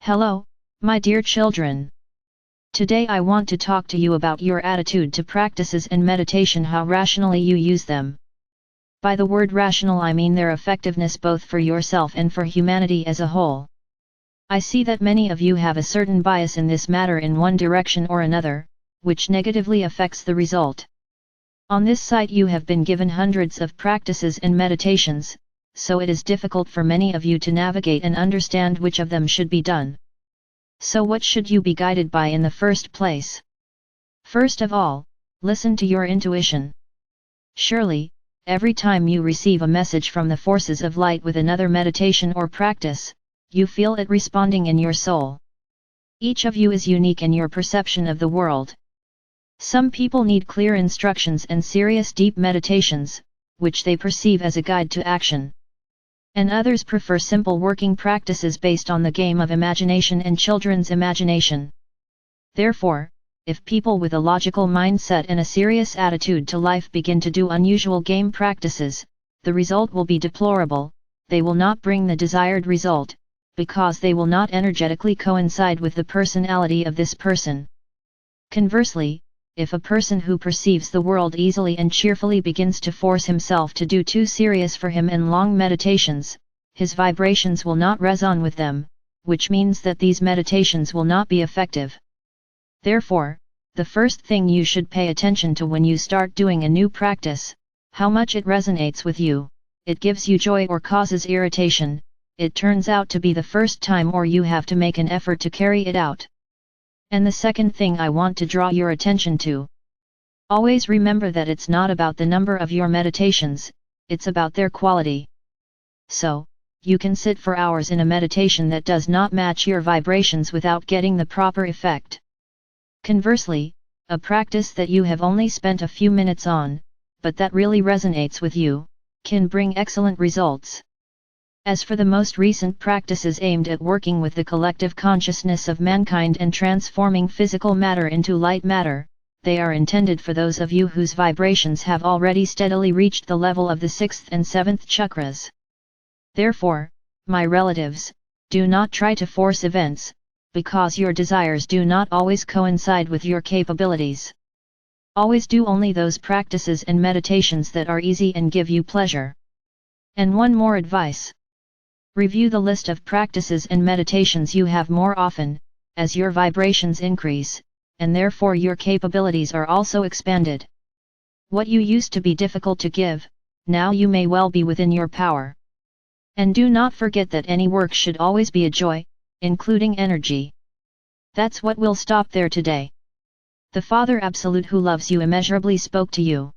Hello, my dear children. Today I want to talk to you about your attitude to practices and meditation, how rationally you use them. By the word rational I mean their effectiveness both for yourself and for humanity as a whole. I see that many of you have a certain bias in this matter in one direction or another, which negatively affects the result. On this site you have been given hundreds of practices and meditations, so it is difficult for many of you to navigate and understand which of them should be done. So what should you be guided by in the first place? First of all, listen to your intuition. Surely, every time you receive a message from the forces of light with another meditation or practice, you feel it responding in your soul. Each of you is unique in your perception of the world. Some people need clear instructions and serious deep meditations, which they perceive as a guide to action. And others prefer simple working practices based on the game of imagination and children's imagination. Therefore, if people with a logical mindset and a serious attitude to life begin to do unusual game practices, the result will be deplorable. They will not bring the desired result, because they will not energetically coincide with the personality of this person. Conversely, if a person who perceives the world easily and cheerfully begins to force himself to do too serious for him and long meditations, his vibrations will not resonate with them, which means that these meditations will not be effective. Therefore, the first thing you should pay attention to when you start doing a new practice, how much it resonates with you, it gives you joy or causes irritation, it turns out to be the first time or you have to make an effort to carry it out. And the second thing I want to draw your attention to. Always remember that it's not about the number of your meditations, it's about their quality. So, you can sit for hours in a meditation that does not match your vibrations without getting the proper effect. Conversely, a practice that you have only spent a few minutes on, but that really resonates with you, can bring excellent results. As for the most recent practices aimed at working with the collective consciousness of mankind and transforming physical matter into light matter, they are intended for those of you whose vibrations have already steadily reached the level of the 6th and 7th chakras. Therefore, my relatives, do not try to force events, because your desires do not always coincide with your capabilities. Always do only those practices and meditations that are easy and give you pleasure. And one more advice. Review the list of practices and meditations you have more often, as your vibrations increase, and therefore your capabilities are also expanded. What you used to be difficult to give, now you may well be within your power. And do not forget that any work should always be a joy, including energy. That's what we'll stop there today. The Father Absolute who loves you immeasurably spoke to you.